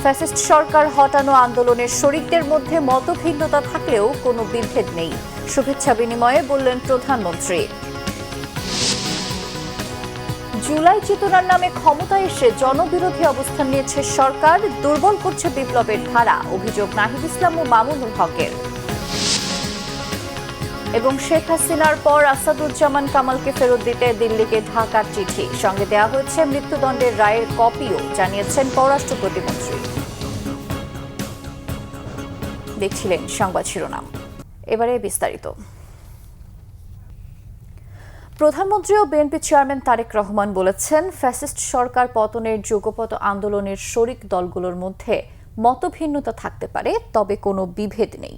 Fascist সরকার হটানো আন্দোলনের শরিকদের মধ্যে মতভিন্নতা থাকলেও কোনো বিভেদ নেই, শুভেচ্ছা বিনিময়ে বললেন প্রধানমন্ত্রী। জুলাই চেতনার নামে ক্ষমতায় এসে জনবিরোধী অবস্থান নিয়েছে সরকার, দুর্বল করছে বিপ্লবের ধারা, অভিযোগ নাহিদ ইসলাম ও মামুনুল হকের। এবং শেখ হাসিনার পর আসাদুজ্জামান কামালকে ফেরত দিতে দিল্লিকে ঢাকার চিঠি, সঙ্গে দেওয়া হয়েছে মৃত্যুদণ্ডের রায়ের কপিও, জানিয়েছেন পররাষ্ট্র প্রতিমন্ত্রী। দেখছিলেন সংবাদ শিরোনাম, এবারে বিস্তারিত। প্রধানমন্ত্রী ও বিএনপি চেয়ারম্যান তারেক রহমান বলেছেন, ফ্যাসিস্ট সরকার পতনের যুগপৎ আন্দোলনের শরিক দলগুলোর মধ্যে মতভিন্নতা থাকতে পারে, তবে কোনো বিভেদ নেই।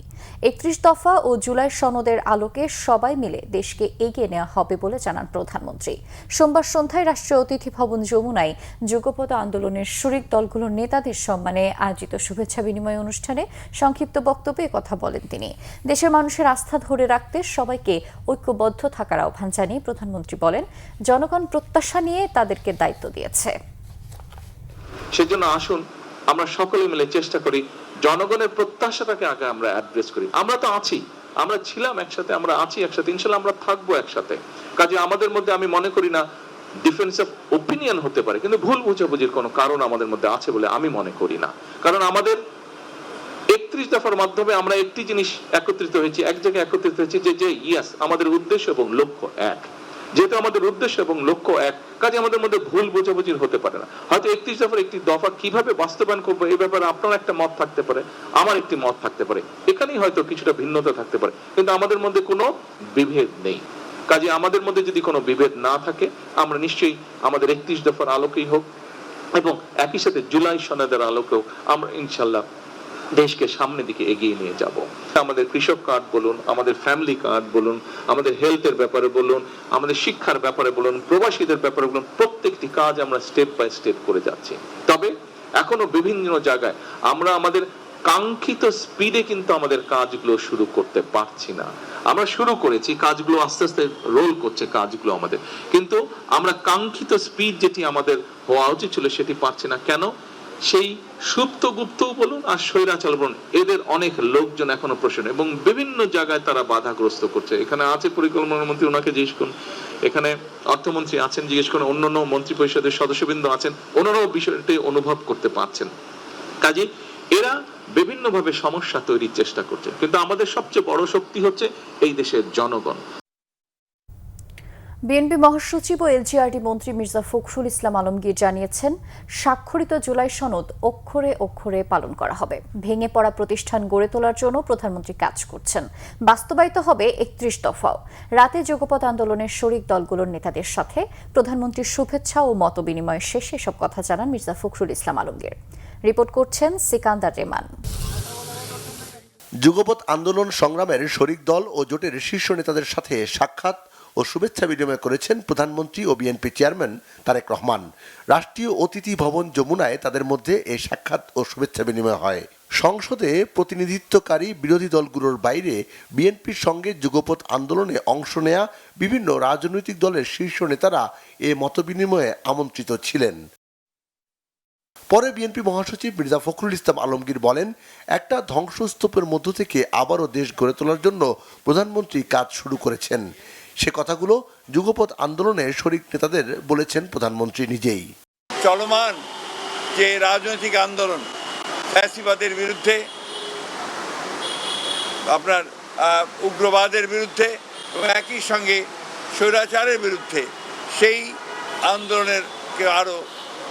৩১ দফা ও জুলাই সনদের আলোকে সবাই মিলে দেশকে এগিয়ে নেওয়া হবে বলে জানান প্রধানমন্ত্রী। সোমবার সন্ধ্যায় রাষ্ট্রীয় অতিথি ভবন যমুনায় যুগপৎ আন্দোলনের শরিক দলগুলোর নেতাদের সম্মানে আয়োজিত শুভেচ্ছা বিনিময় অনুষ্ঠানে সংক্ষিপ্ত বক্তব্যে কথা বলেন তিনি। দেশের মানুষের আস্থা ধরে রাখতে সবাইকে ঐক্যবদ্ধ থাকার আহ্বান জানিয়ে প্রধানমন্ত্রী বলেন, জনগণ প্রত্যাশা নিয়ে তাদেরকে দায়িত্ব দিয়েছে। সেজন্য আসুন আমরা সকলে মিলে চেষ্টা করি জনগণের প্রত্যাশাটাকে আগে আমরা অ্যাড্রেস করি। আমরা তো আছি, আমরা ছিলাম একসাথে, আমরা আছি একসাথে, ইনশাআল্লাহ আমরা থাকবো একসাথে। কাজে আমাদের মধ্যে আমি মনে করি না ডিফারেন্স অফ ওপিনিয়ন হতে পারে, কিন্তু ভুল বুঝাবুঝির কোনো কারণ আমাদের মধ্যে আছে বলে আমি মনে করি না। কারণ আমাদের ৩১ দফার মাধ্যমে আমরা একটি জিনিস একত্রিত হয়েছি, এক জায়গায় একত্রিত হয়েছি যে ইয়েস, আমাদের উদ্দেশ্য এবং লক্ষ্য এক। যেহেতু আমাদের উদ্দেশ্য এবং লক্ষ্য এক, কাজে আমাদের মধ্যে ভুল বোঝাবুঝির হতে পারে না। হয়তো ৩১ দফার একটি দফা কিভাবে বাস্তবায়ন করবো এই ব্যাপারে আপনার একটা মত থাকতে পারে, আমার একটি মত থাকতে পারে, এখানেই হয়তো কিছুটা ভিন্নতা থাকতে পারে, কিন্তু আমাদের মধ্যে কোনো বিভেদ নেই। কাজে আমাদের মধ্যে যদি কোনো বিভেদ না থাকে, আমরা নিশ্চয়ই আমাদের ৩১ দফার আলোকেই হোক এবং একই সাথে জুলাই সনদের আলোকেও আমরা ইনশাল্লাহ দেশকে সামনের দিকে এগিয়ে নিয়ে যাব। আমাদের কৃষক কার্ড বলুন, আমাদের ফ্যামিলি কার্ড বলুন, আমাদের হেলথের ব্যাপারে বলুন, আমাদের শিক্ষার ব্যাপারে বলুন, প্রবাসীদের ব্যাপারে বলুন, প্রত্যেকটি কাজ আমরা স্টেপ বাই স্টেপ করে যাচ্ছি। তবে এখনো বিভিন্ন জায়গায় আমরা আমাদের কাঙ্ক্ষিত স্পিডে কিন্তু আমাদের কাজগুলো শুরু করতে পারছি না। আমরা শুরু করেছি, কাজগুলো আস্তে আস্তে রোল করছে কাজগুলো আমাদের, কিন্তু আমরা কাঙ্ক্ষিত স্পিড যেটি আমাদের হওয়া উচিত ছিল সেটি পারছি না। কেন? সেই সুপ্ত গুপ্ত বলুন আর স্বৈরাচার বলুন, এদের অনেক লোকজন এখনো প্রশ্ন এবং বিভিন্ন জায়গায় তারা বাধাগ্রস্ত করছে। এখানে আছে পরিকল্পনা মন্ত্রী, ওনাকে জিজ্ঞেস করুন, এখানে অর্থমন্ত্রী আছেন, জিজ্ঞেস করুন, অন্যান্য মন্ত্রী পরিষদের সদস্যবৃন্দ আছেন, ওনারাও বিষয়টি অনুভব করতে পারছেন। কাজে এরা বিভিন্ন ভাবে সমস্যা তৈরির চেষ্টা করছে, কিন্তু আমাদের সবচেয়ে বড় শক্তি হচ্ছে এই দেশের জনগণ। বিএনপি মহাসচিব ও এলজিআরডি মন্ত্রী মির্জা ফখরুল ইসলাম আলমগীর জানিয়েছেন, স্বাক্ষরিত জুলাই সনদ অক্ষরে অক্ষরে পালন করা হবে। ভেঙে পড়া প্রতিষ্ঠান গড়ে তোলার জন্য প্রধানমন্ত্রী কাজ করছেন, বাস্তবায়িত হবে ৩১ দফাও। রাতে যুগপৎ আন্দোলনের শরিক দলগুলোর নেতাদের সাথে প্রধানমন্ত্রীর শুভেচ্ছা ও মতবিনিময় শেষে সব কথা জানান মির্জা ফখরুল ইসলাম আলমগীর। রিপোর্ট করছেন সিকান্দার রেমান। যুগপৎ আন্দোলন সংগ্রামের শরিক দল ও জোটের শীর্ষ নেতাদের সাথে সাক্ষাৎ ও শুভেচ্ছা বিনিময় করেছেন প্রধানমন্ত্রী ও বিএনপি চেয়ারম্যান তারেক রহমান। রাষ্ট্রীয় অতিথি ভবন যমুনায় তাদের মধ্যে এই সাক্ষাৎ ও শুভেচ্ছা বিনিময় হয়। সংসদে প্রতিনিধিত্বকারী বিরোধী দলগুলোর বাইরে বিএনপির সঙ্গে যুগপৎ আন্দোলনে অংশ নেয়া বিভিন্ন রাজনৈতিক দলের শীর্ষ নেতারা এ মতবিনিময়ে আমন্ত্রিত ছিলেন। পরে বিএনপি মহাসচিব মির্জা ফখরুল ইসলাম আলমগীর বলেন, একটা ধ্বংসস্তূপের মধ্য থেকে আবারও দেশ গড়ে তোলার জন্য প্রধানমন্ত্রী কাজ শুরু করেছেন। সে কথাগুলো যুগপৎ আন্দোলনের শরিক নেতাদের বলেছেন প্রধানমন্ত্রী নিজেই। চলমান যে রাজনৈতিক আন্দোলন ফ্যাসিবাদের বিরুদ্ধে, আপনার উগ্রবাদের বিরুদ্ধে এবং একই সঙ্গে স্বৈরাচারের বিরুদ্ধে, সেই আন্দোলনেরকে আরো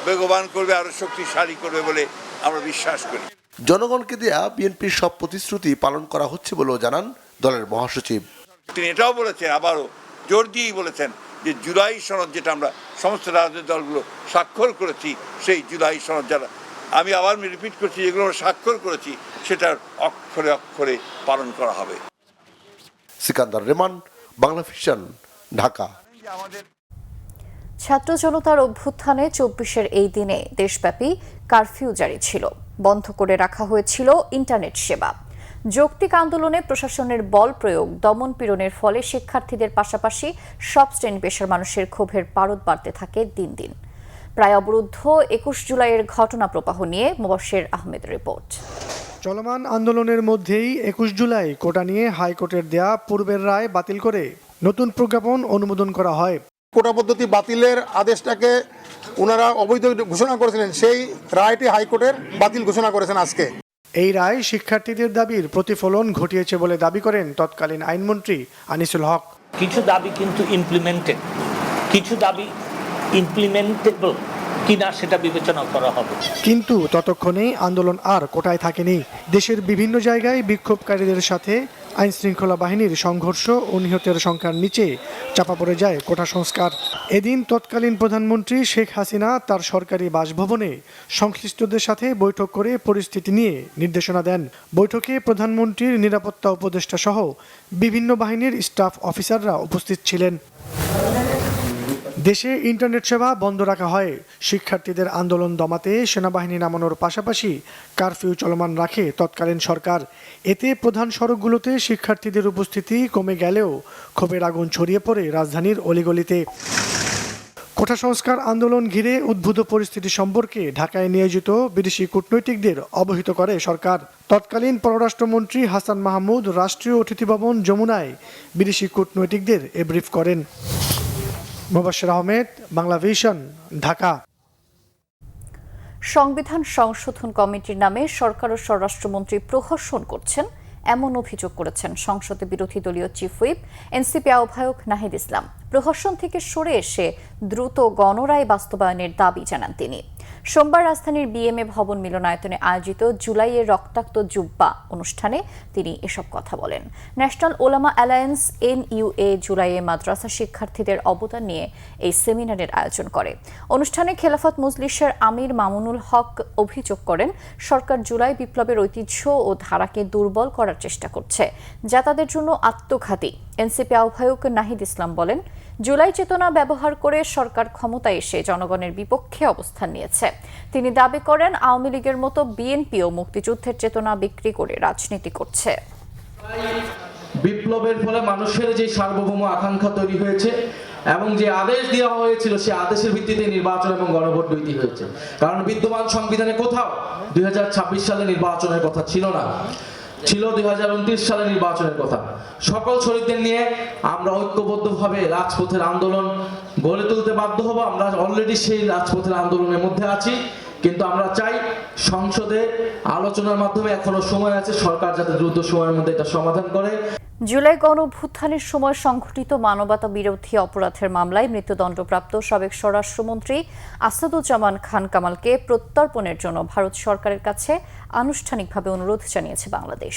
বেগবান করবে, আরো শক্তিশালী করবে বলে আমরা বিশ্বাস করি। জনগণকে দেয়া বিএনপির সব প্রতিশ্রুতি পালন করা হচ্ছে বলেও জানান দলের মহাসচিব। তিনি এটাও বলেছেন, আবারও জোর দিয়েই বলেছেন যে জুলাই সনদ যেটা আমরা সমস্ত রাজনৈতিক দলগুলো স্বাক্ষর করেছি, সেই জুলাই সনদ যারা, আমি আবার রিপিট করছি, যেগুলো আমরা স্বাক্ষর করেছি সেটার অক্ষরে অক্ষরে পালন করা হবে। সিকান্দার রেমান, বাংলা ভিশন, ঢাকা। ছাত্র জনতার অভ্যুত্থানে ২৪-এর এই দিনে দেশব্যাপী কারফিউ জারি ছিল, বন্ধ করে রাখা হয়েছিল ইন্টারনেট সেবা। যৌক্তিক আন্দোলনে প্রশাসনের বল প্রয়োগ, দমন পীড়নের ফলে শিক্ষার্থীদের পাশাপাশি সব শ্রেণী পেশার মানুষের ক্ষোভের পারদ বাড়তে থাকে দিন দিন। প্রায় অবরুদ্ধ ২১ জুলাইয়ের ঘটনা প্রবাহ নিয়ে মোবাশ্বের আহমেদের রিপোর্ট। চলমান আন্দোলনের মধ্যেই ২১ জুলাই কোটা নিয়ে হাইকোর্টের দেয়া পূর্বের রায় বাতিল করে নতুন প্রজ্ঞাপন অনুমোদন করা হয়। কোটা পদ্ধতি বাতিলের আদেশটাকে ওনারা অবৈধ ঘোষণা করেছিলেন, সেই রায়টি হাইকোর্টের বাতিল ঘোষণা করেছেন আজকে। এই রায় শিক্ষার্থীদের দাবির প্রতিফলন ঘটিয়েছে বলে দাবি করেন তৎকালীন আইনমন্ত্রী আনিসুল হক। কিছু দাবি কিন্তু ইমপ্লিমেন্টেড, কিছু দাবি ইমপ্লিমেন্টেবল কিনা সেটা বিবেচনা করা হবে। কিন্তু ততক্ষণে আন্দোলন আর কোটায় থাকেনি। দেশের বিভিন্ন জায়গায় বিক্ষোভকারীদের সাথে আইন শৃঙ্খলা বাহিনীর সংঘর্ষ ও নিহতের সংখ্যার নিচে চাপা পড়ে যায় কোটা সংস্কার। এদিন তৎকালীন প্রধানমন্ত্রী শেখ হাসিনা তার সরকারি বাসভবনে সংশ্লিষ্টদের সাথে বৈঠক করে পরিস্থিতি নিয়ে নির্দেশনা দেন। বৈঠকে প্রধানমন্ত্রীর নিরাপত্তা উপদেষ্টা সহ বিভিন্ন বাহিনীর স্টাফ অফিসাররা উপস্থিত ছিলেন। দেশে ইন্টারনেট সেবা বন্ধ রাখা হয়। শিক্ষার্থীদের আন্দোলন দমাতে সেনাবাহিনী নামানোর পাশাপাশি কারফিউ চলমান রাখে তৎকালীন সরকার। এতে প্রধান সড়কগুলোতে শিক্ষার্থীদের উপস্থিতি কমে গেলেও ক্ষোভের আগুন ছড়িয়ে পড়ে রাজধানীর অলিগলিতে। কোটা সংস্কার আন্দোলন ঘিরে উদ্ভূত পরিস্থিতি সম্পর্কে ঢাকায় নিয়োজিত বিদেশি কূটনৈতিকদের অবহিত করে সরকার। তৎকালীন পররাষ্ট্রমন্ত্রী হাসান মাহমুদ রাষ্ট্রীয় অতিথি ভবন যমুনায় বিদেশি কূটনৈতিকদের এ ব্রিফ করেন। মোবাশ্বের আহমেদ, বাংলা ভিশন, ঢাকা। সংবিধান সংশোধন কমিটির নামে সরকার ও স্বরাষ্ট্রমন্ত্রী প্রহসন করছেন এমন অভিযোগ করেছেন সংসদে বিরোধী দলীয় চিফ হুইপ এনসিপি আহ্বায়ক নাহিদ ইসলাম। প্রহসন থেকে সরে এসে দ্রুত গণরায় বাস্তবায়নের দাবি জানান তিনি। সোমবার রাজধানীর বিএমএ ভবন মিলনায়তনে আয়োজিত জুলাইয়ের রক্তাক্ত জুব্বা অনুষ্ঠানে তিনি এসব কথা বলেন। ন্যাশনাল ওলামা অ্যালায়েন্স NUA জুলাইয়ে মাদ্রাসা শিক্ষার্থীদের অবদান নিয়ে এই সেমিনারের আয়োজন করে। অনুষ্ঠানে খেলাফত মজলিসের আমির মামুনুল হক অভিযোগ করেন, সরকার জুলাই বিপ্লবের ঐতিহ্য ও ধারাকে দুর্বল করার চেষ্টা করছে, যা তাদের জন্য আত্মঘাতী। এনসিপি আহ্বায়ক নাহিদ ইসলাম বলেন, জুলাই চেতনা ব্যবহার করে সরকার ক্ষমতায় এসে জনগণের বিপক্ষে অবস্থান নিয়েছে। তিনি দাবি করেন, আওয়ামী লীগের মতো বিএনপিও মুক্তিযুদ্ধের চেতনা বিক্রি করে রাজনীতি করছে। বিপ্লবের ফলে মানুষের যে সার্বভৌম আকাঙ্ক্ষা তৈরি হয়েছে এবং যে আদেশ দেওয়া হয়েছিল, সেই আদেশের ভিত্তিতে নির্বাচন এবং গণভোট দুইটি হয়েছে। কারণ বিদ্যমান সংবিধানে কোথাও 2026 সালে নির্বাচনের কথা ছিল না, ছিল 2029 সালে নির্বাচনের কথা। সকল শরীরদের নিয়ে আমরা ঐক্যবদ্ধভাবে রাজপথের আন্দোলন গড়ে তুলতে বাধ্য হব। আমরা অলরেডি সেই রাজপথের আন্দোলনের মধ্যে আছি, কিন্তু আমরা চাই সংসদে আলোচনার মাধ্যমে এখনো সময় আছে, সরকার যাতে দ্রুত সময়ের মধ্যে এটা সমাধান করে। জুলাই গণঅভ্যুত্থানের সময় সংঘটিত মানবতা বিরোধী অপরাধের মামলায় মৃত্যুদণ্ডপ্রাপ্ত সাবেক স্বরাষ্ট্রমন্ত্রী আসাদুজ্জামান খান কামালকে প্রত্যর্পণের জন্য ভারত সরকারের কাছে আনুষ্ঠানিকভাবে অনুরোধ জানিয়েছে বাংলাদেশ।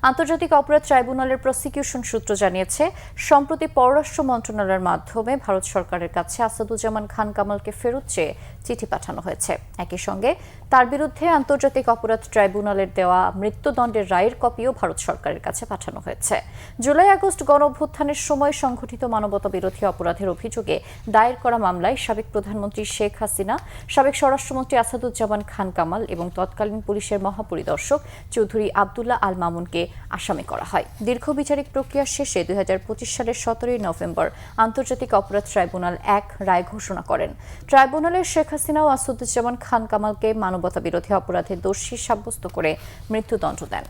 আন্তর্জাতিক অপরাধ ট্রাইব্যুনালের প্রসিকিউশন সূত্র জানিয়েছে, সম্প্রতি পররাষ্ট্র মন্ত্রণালয়ের মাধ্যমে ভারত সরকারের কাছে আসাদুজ্জামান খান কামালকে ফেরত চেয়ে চিঠি পাঠানো হয়েছে। একই সঙ্গে তার বিরুদ্ধে আন্তর্জাতিক অপরাধ ট্রাইব্যুনালের দেওয়া মৃত্যুদণ্ডের রায়ের কপিও ভারত সরকারের কাছে পাঠানো হয়েছে। জুলাই আগস্ট গণঅভ্যুত্থানের সময় সংঘটিত মানবতা বিরোধী অপরাধের অভিযোগে দায়ের করা মামলায় সাবেক প্রধানমন্ত্রী শেখ হাসিনা, সাবেক স্বরাষ্ট্রমন্ত্রী আসাদুজ্জামান খান কামাল এবং তৎকালীন পুলিশের মহাপরিদর্শক চৌধুরী আব্দুল্লাহ আল মামুনকে আসামি করা হয়। দীর্ঘ বিচারিক প্রক্রিয়া শেষে 2025 সালের 17 নভেম্বর আন্তর্জাতিক অপরাধ ট্রাইব্যুনাল এক রায় ঘোষণা করেন। ট্রাইব্যুনালের শেখ হাসিনা ও আসাদুজ্জামান খান কামালকে মানবতা বিরোধী অপরাধে দোষী সাব্যস্ত করে মৃত্যুদণ্ড দেন।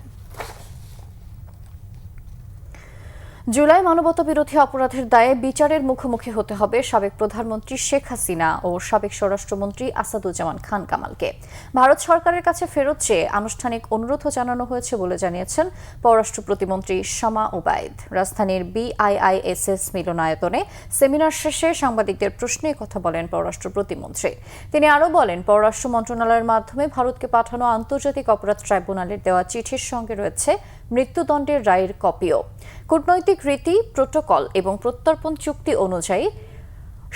জুলাই মানবতা বিরোধী অপরাধের দায়ে বিচারের মুখোমুখি হতে হবে সাবেক প্রধানমন্ত্রী শেখ হাসিনা ও সাবেক স্বরাষ্ট্রমন্ত্রী আসাদুজ্জামান খান কামালকে। ভারত সরকারের কাছে ফেরত চেয়ে আনুষ্ঠানিক অনুরোধও জানানো হয়েছে বলে জানিয়েছেন পররাষ্ট্র প্রতিমন্ত্রী শামা ওবায়দ। রাজধানীর BIISS মিলনায়তনে সেমিনার শেষে সাংবাদিকদের প্রশ্নে কথা বলেন পররাষ্ট্র প্রতিমন্ত্রী। তিনি আরও বলেন, পররাষ্ট্র মন্ত্রণালয়ের মাধ্যমে ভারতকে পাঠানো আন্তর্জাতিক অপরাধ ট্রাইব্যুনালের দেওয়া চিঠির সঙ্গে রয়েছে মৃত্যুদণ্ডের রায়ের কপিও। কূটনৈতিক রীতি, প্রোটোকল এবং প্রত্যর্পণ চুক্তি অনুযায়ী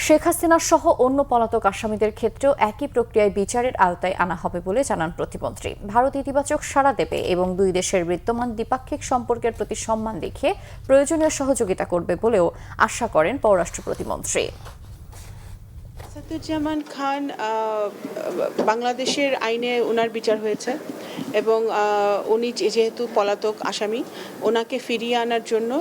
শেখ হাসিনা সহ অন্য পলাতক আসামিদের ক্ষেত্রেও একই প্রক্রিয়ায় বিচারের আওতায় আনা হবে বলে জানান প্রতিমন্ত্রী। ভারত ইতিবাচক সাড়া দেবে এবং দুই দেশের বিদ্যমান দ্বিপাক্ষিক সম্পর্কের প্রতি সম্মান দেখিয়ে প্রয়োজনীয় সহযোগিতা করবে বলেও আশা করেন পররাষ্ট্র প্রতিমন্ত্রী। আসাদুজ্জামান খান বাংলাদেশের আইনে ওনার বিচার হয়েছে এবং উনি যেহেতু পলাতক আসামি, ওনাকে ফিরিয়ে আনার জন্য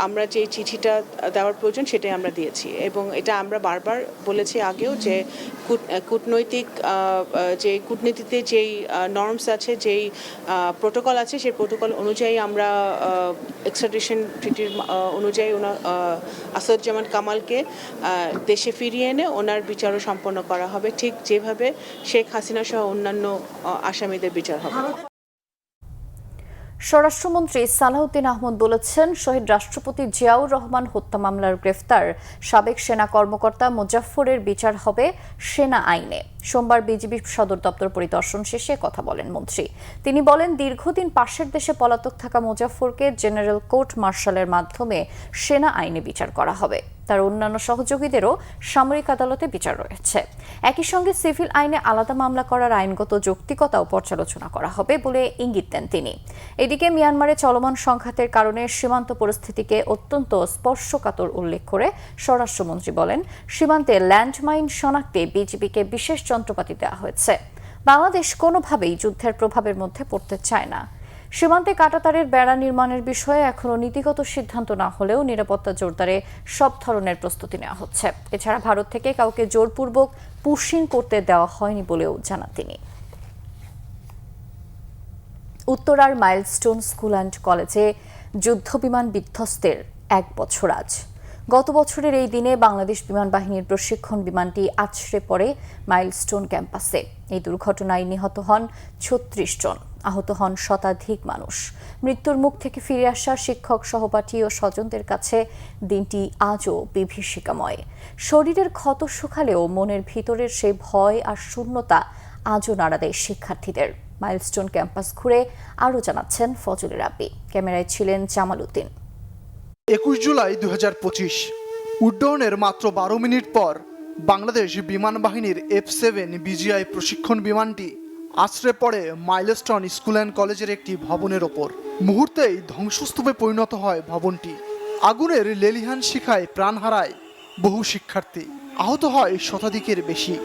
আমরা যে চিঠিটা দেওয়ার প্রয়োজন সেটাই আমরা দিয়েছি এবং এটা আমরা বারবার বলেছি আগেও যে কূটনৈতিক যে কূটনীতিতে যেই নর্মস আছে, যেই প্রোটোকল আছে, সেই প্রোটোকল অনুযায়ী আমরা এক্সট্রাডিশন ট্রিটির অনুযায়ী ওনার আসাদুজ্জামান কামালকে দেশে ফিরিয়ে এনে ওনার বিচারও সম্পন্ন করা হবে, ঠিক যেভাবে শেখ হাসিনা সহ অন্যান্য আসামিদের বিচার হবে। স্বরাষ্ট্রমন্ত্রী সালাউদ্দিন আহমদ বলেছেন, শহীদ রাষ্ট্রপতি জিয়াউর রহমান হত্যা মামলার গ্রেফতার সাবেক সেনা কর্মকর্তা মুজাফফরের বিচার হবে সেনা আইনে। সোমবার বিজিবি সদর দপ্তর পরিদর্শন শেষে কথা বলেন মন্ত্রী। তিনি বলেন, দীর্ঘদিন পাশের দেশে পলাতক থাকা মুজাফফরকে জেনারেল কোর্ট মার্শালের মাধ্যমে সেনা আইনে বিচার করা হবে। তার অন্যান্য সহযোগীদেরও সামরিক আদালতে বিচার রয়েছে। একই সঙ্গে সিভিল আইনে আলাদা মামলা করার আইনগত যৌক্তিকতাও পর্যালোচনা করা হবে বলে ইঙ্গিত দেন তিনি। এদিকে মিয়ানমারে চলমান সংঘাতের কারণে সীমান্ত পরিস্থিতিকে অত্যন্ত স্পর্শকাতর উল্লেখ করে স্বরাষ্ট্রমন্ত্রী বলেন, সীমান্তে ল্যান্ডমাইন শনাক্তে বিজিবিকে বিশেষ যন্ত্রপাতি দেওয়া হয়েছে। বাংলাদেশ কোনোভাবেই যুদ্ধের প্রভাবের মধ্যে পড়তে চায় না। সীমান্তে কাঁটাতারের বেড়া নির্মাণের বিষয়ে এখনও নীতিগত সিদ্ধান্ত না হলেও নিরাপত্তা জোরদারে সব ধরনের প্রস্তুতি নেওয়া হচ্ছে। এছাড়া ভারত থেকে কাউকে জোরপূর্বক পুশিং করতে দেওয়া হয়নি বলেও জানান তিনি। উত্তরার মাইলস্টোন স্কুল অ্যান্ড কলেজে যুদ্ধবিমান বিধ্বস্তের 1 বছর আজ। গত বছরের এই দিনে বাংলাদেশ বিমান বাহিনীর প্রশিক্ষণ বিমানটি আছড়ে পড়ে মাইলস্টোন ক্যাম্পাসে। এই দুর্ঘটনায় নিহত হন 36 জন, আহত হন শতাধিক মানুষ। মৃত্যুর মুখ থেকে ফিরে আসা শিক্ষক, সহপাঠী ও স্বজনদের কাছে দিনটি আজও বিভীষিকাময়। শরীরের ক্ষত শুকালেও মনের ভিতরের সেই ভয় আর শূন্যতা আজও নাড়া দেয় শিক্ষার্থীদের। মাইলস্টোন ক্যাম্পাস ঘুরে আরও জানাচ্ছেন ফজলে রাব্বি। ক্যামেরায় ছিলেন জামাল উদ্দিন। 21 জুলাই 2025 উড্ডয়নের মাত্র 12 মিনিট পর বাংলাদেশ বিমান বাহিনীর F-7 বিজিআই প্রশিক্ষণ বিমানটি আছড়ে পড়ে মাইলস্টোন স্কুল অ্যান্ড কলেজের একটি ভবনের ওপর। মুহূর্তেই ধ্বংসস্তূপে পরিণত হয় ভবনটি। আগুনের লেলিহান শিখায় প্রাণ হারায় বহু শিক্ষার্থী, আহত হয় শতাধিকের বেশি।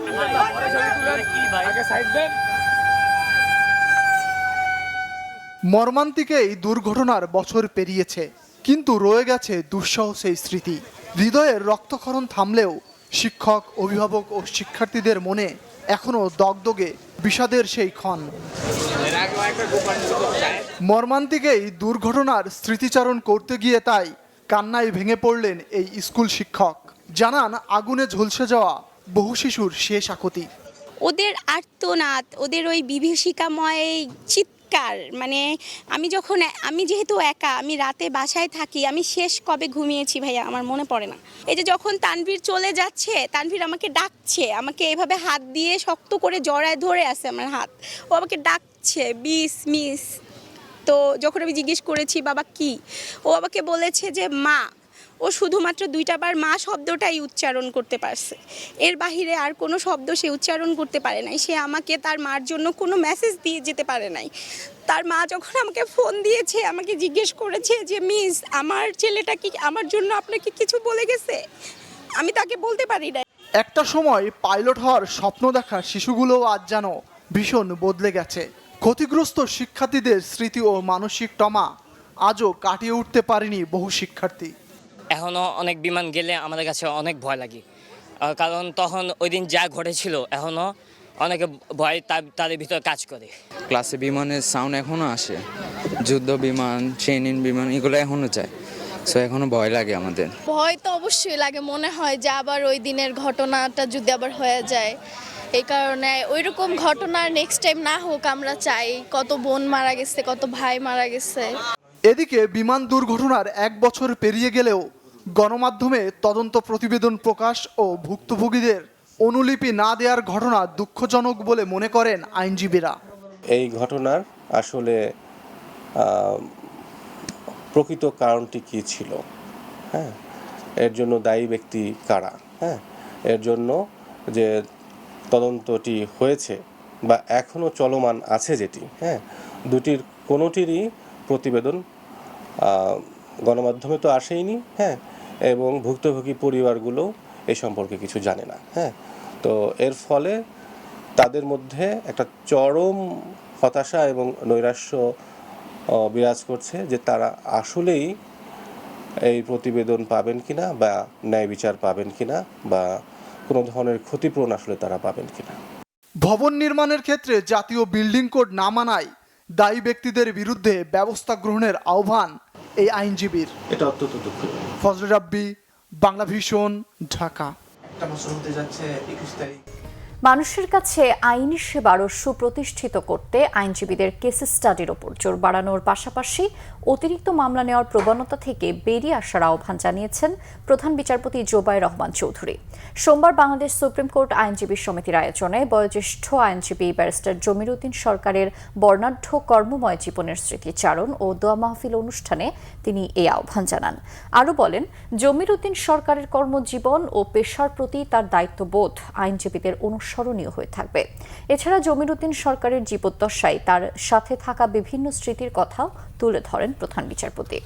মর্মান্তিক এই দুর্ঘটনার বছর পেরিয়েছে, কিন্তু রয়ে গেছে দুঃসহ সেই স্মৃতি। হৃদয়ের রক্তক্ষরণ থামলেও শিক্ষক, অভিভাবক ও শিক্ষার্থীদের মনে এখনো দগদগে বিষাদের সেই ক্ষণ। মর্মান্তিক এই দুর্ঘটনার স্মৃতিচারণ করতে গিয়ে তাই কান্নায় ভেঙে পড়লেন এই স্কুল শিক্ষক। জানান, আগুনে ঝলসে যাওয়া বহু শিশুর শেষ আকুতি। ওদের আর্তনাদ, ওদের ওই বিভীষিকাময় চিৎকার, মানে আমি যেহেতু একা, আমি রাতে বাসায় থাকি, আমি শেষ কবে ঘুমিয়েছি ভাইয়া আমার মনে পড়ে না। এই যে যখন তানভীর চলে যাচ্ছে, তানভীর আমাকে ডাকছে, আমাকে এভাবে হাত দিয়ে শক্ত করে জড়ায় ধরে আছে আমার হাত, ও আমাকে ডাকছে মিস। তো যখন আমি জিজ্ঞেস করেছি বাবা কি, ও আমাকে বলেছে যে মা। ও শুধুমাত্র 2টা বার মা শব্দটাই উচ্চারণ করতে পারছে, এর বাহিরে আর কোনো শব্দ সে উচ্চারণ করতে পারে নাই। সে আমাকে তার মার জন্য কোনো মেসেজ দিয়ে যেতে পারে নাই। তার মা যখন আমাকে ফোন দিয়েছে, আমাকে জিজ্ঞেস করেছে যে মিস, আমার ছেলেটা কি আমার জন্য আপনাকে কিছু বলে গেছে, আমি তাকে বলতে পারি না। একটা সময় পাইলট হওয়ার স্বপ্ন দেখা শিশুগুলো আজ যেন ভীষণ বদলে গেছে। ক্ষতিগ্রস্ত শিক্ষার্থীদের স্মৃতি ও মানসিক ট্রমা আজও কাটিয়ে উঠতে পারেনি বহু শিক্ষার্থী। এখনও অনেক বিমান গেলে আমাদের কাছে অনেক ভয় লাগে, কারণ তখন ওই দিন যা ঘটেছিল এখনও অনেকে ভয় তাদের ভিতরে কাজ করে। ক্লাসে বিমানের সাউন্ড এখনও আসে, যুদ্ধ বিমান, ট্রেনিং বিমান, এগুলো এখনও যায়। সো এখনও ভয় লাগে আমাদের। ভয় তো অবশ্যই লাগে, মনে হয় যে আবার ওই দিনের ঘটনাটা যদি আবার হয়ে যায়। এই কারণে ওইরকম ঘটনা নেক্সট টাইম না হোক আমরা চাই। কত বোন মারা গেছে, কত ভাই মারা গেছে। এদিকে বিমান দুর্ঘটনার 1 বছর পেরিয়ে গেলেও গণমাধ্যমে তদন্ত প্রতিবেদন প্রকাশ ও ভুক্তভোগীদের অনুলিপি না দেওয়ার ঘটনা দুঃখজনক বলে মনে করেন আইনজীবীরা। এই ঘটনার আসলে প্রকৃত কারণটি কী ছিল, হ্যাঁ, এর জন্য দায়ী ব্যক্তি কারা, হ্যাঁ, এর জন্য যে তদন্তটি হয়েছে বা এখনও চলমান আছে যেটি, হ্যাঁ, দুটির কোনোটিরই প্রতিবেদন গণমাধ্যমে তো আসেইনি, হ্যাঁ, এবং ভুক্তভোগী পরিবারগুলো এই সম্পর্কে কিছু জানে না। হ্যাঁ, তো এর ফলে তাদের মধ্যে একটা চরম হতাশা এবং নৈরাশ্য বিরাজ করছে যে তারা আসলেই এই প্রতিবেদন পাবেন কিনা বা ন্যায় বিচার পাবেন কিনা বা কোনো ধরনের ক্ষতিপূরণ আসলে তারা পাবেন কিনা। ভবন নির্মাণের ক্ষেত্রে জাতীয় বিল্ডিং কোড না মানায় দায়ী ব্যক্তিদের বিরুদ্ধে ব্যবস্থা গ্রহণের আহ্বান এই আইনজীবীর। এটা অত্যন্ত দুঃখজনক। ফজলে রাব্বি, বাংলা ভিশন, ঢাকা। একটা বছর হতে যাচ্ছে 21 তারিখ। মানুষের কাছে আইনি সেবারও সুপ্রতিষ্ঠিত করতে আইনজীবীদের কেস স্টাডির ওপর জোর বাড়ানোর পাশাপাশি অতিরিক্ত মামলা নেওয়ার প্রবণতা থেকে বেরিয়ে আসার আহ্বান জানিয়েছেন প্রধান বিচারপতি জোবায়ের রহমান চৌধুরী। সোমবার বাংলাদেশ সুপ্রিম কোর্ট আইনজীবী সমিতির আয়োজনে বয়োজ্যেষ্ঠ আইনজীবী ব্যারিস্টার জমির উদ্দিন সরকারের বর্ণাঢ্য কর্মময় জীবনের স্মৃতিচারণ ও দোয়া মাহফিল অনুষ্ঠানে তিনি এই আহ্বান জানান। আরও বলেন, জমির উদ্দিন সরকারের কর্মজীবন ও পেশার প্রতি তার দায়িত্ববোধ আইনজীবীদের অনুসরণীয় হয়ে থাকবে। এছাড়া জমির উদ্দিন সরকারের জীবদ্দশায় তার সাথে থাকা বিভিন্ন স্মৃতির কথাও তুলে ধরেন প্রধান বিচারপতি।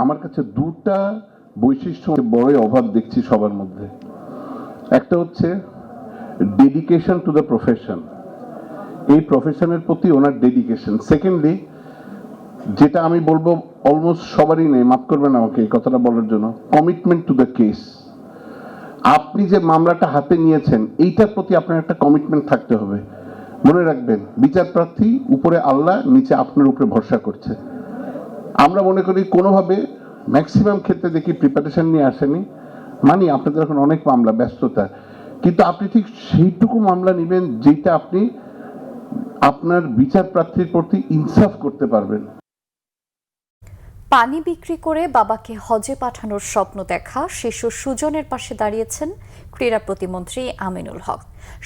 আমার কাছে দুটা বৈশিষ্ট্য বড় অভাব দেখছি সবার মধ্যে। একটা হচ্ছে ডেডিকেশন টু দ্য প্রফেশন, এই প্রফেশনের প্রতি ওনার ডেডিকেশন। সেকেন্ডলি, যেটা আমি বলবো অলমোস্ট সবারই নেই, মাফ করবেন আমাকে এই কথাটা বলার জন্য, কমিটমেন্ট টু দ্য কেস। আপনি যে মামলাটা হাতে নিয়েছেন এইটার প্রতি আপনার একটা কমিটমেন্ট থাকতে হবে। মনে রাখবেন, বিচার প্রার্থী উপরে আল্লাহ, নিচে আপনার উপরে ভরসা করছে। আমরা মনে করি কোনোভাবে ম্যাক্সিমাম ক্ষেত্রে দেখি প্রিপারেশন নিয়ে আসেনি, মানি আপনাদের এখন অনেক মামলা, ব্যস্ততা, কিন্তু আপনি ঠিক সেইটুকু মামলা নেবেন যেটা আপনি আপনার বিচার প্রার্থীর প্রতি ইনসাফ করতে পারবেন। পানি বিক্রি করে বাবাকে হজে পাঠানোর স্বপ্ন দেখা শিশু সুজনের পাশে দাঁড়িয়েছেন ক্রীড়া প্রতিমন্ত্রী আমিনুল হক।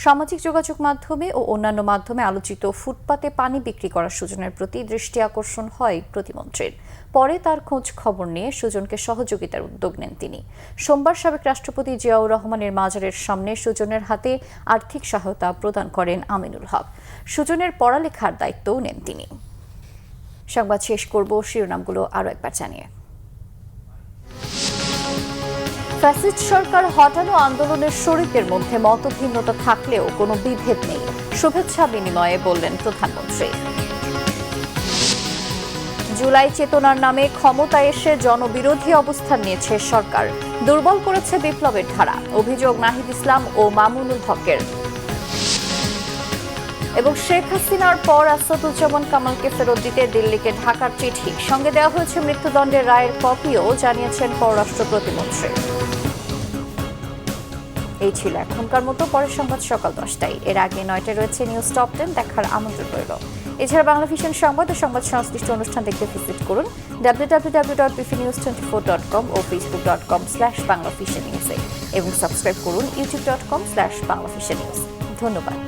সামাজিক যোগাযোগ মাধ্যমে ও অন্যান্য মাধ্যমে আলোচিত ফুটপাতে পানি বিক্রি করা সুজনের প্রতি দৃষ্টি আকর্ষণ হয় প্রতিমন্ত্রীর। পরে তার খোঁজ খবর নিয়ে সুজনকে সহযোগিতার উদ্যোগ নেন তিনি। সোমবার সাবেক রাষ্ট্রপতি জিয়াউর রহমানের মাজারের সামনে সুজনের হাতে আর্থিক সহায়তা প্রদান করেন আমিনুল হক। সুজনের পড়ালেখার দায়িত্বও নেন তিনি। সংবাদ শেষ করব শিরোনামগুলো আরো একবার জানিয়ে। ফ্যাসিস্ট সরকার হটানো আন্দোলনের শরিকদের মধ্যে মতভিন্নতা থাকলেও কোনো বিভেদ নেই, শুভেচ্ছা বিনিময়ে বললেন প্রধানমন্ত্রী। জুলাই চেতনার নামে ক্ষমতায় এসে জনবিরোধী অবস্থান নিয়েছে সরকার, দুর্বল করেছে বিপ্লবের ধারা, অভিযোগ নাহিদ ইসলাম ও মামুনুল হকের। এবং শেখ হাসিনার পর আসাদুজ্জামান কামালকে ফেরত দিতে দিল্লিকে ঢাকার চিঠি, সঙ্গে দেওয়া হয়েছে মৃত্যুদণ্ডের রায়ের কপিও, জানিয়েছেন পররাষ্ট্র প্রতিমন্ত্রী। এই ছিল এখনকার মতো, পরের সংবাদ সকাল 10টায়। এর আগে 9টায় রয়েছে নিউজ টপ 10, দেখার আমন্ত্রণ রইল। এছাড়া বাংলা ভিশন সংবাদ ও সংবাদ সংশ্লিষ্ট অনুষ্ঠান দেখতে ভিজিট করুন www.bpnews24.com ও facebook.com/banglavisionnews এবং সাবস্ক্রাইব করুন youtube.com/banglavisionnews। ধন্যবাদ।